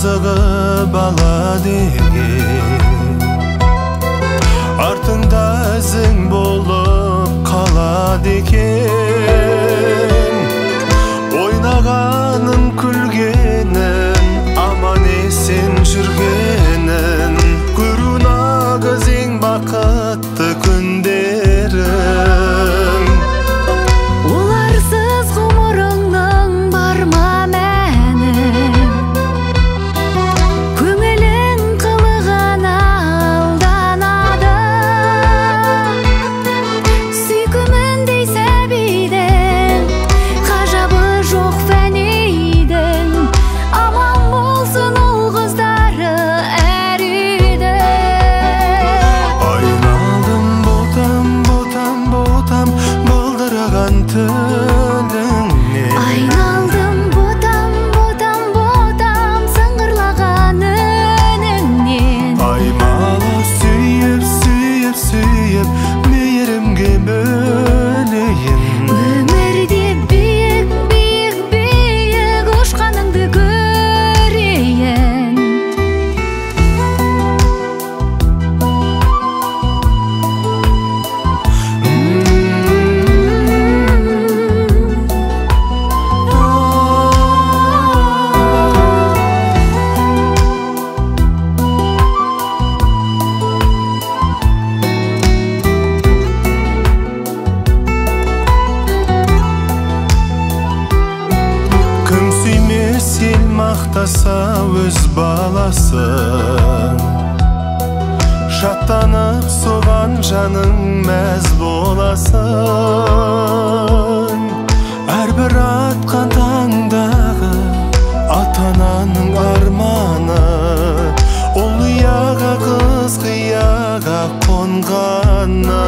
қызығы бала деген, артыңда ізің болып қалады екен. Ойнағаның күлгенін, аман есен жүргенін көру нағыз ең бақытты күндерің. Оларсыз ғұмырыңның бар ма мәні, көңілің қылығына алданады. Сүйкіміндей сәбидің ғажабы жоқ фәнидің, аман болсын ол қыздары әр үйдің. Айналдым ботам, ботам, ботам бұлдыраған түніңнен. Айналдым ботам, ботам, ботам сыңғырлаған үніңнен. Аймала сүйіп, сүйіп, сүйіп мейірімге бөлейін. Өмірде биік, биік, биік ұшқаныңды көрейін. Кім сүймес ел мақтаса өз баласын, шаттанып соған жаның мәз боласын. Әрбір атқан таңдағы ата-ананың арманы, ол ұяға қыз қияға қонғаны.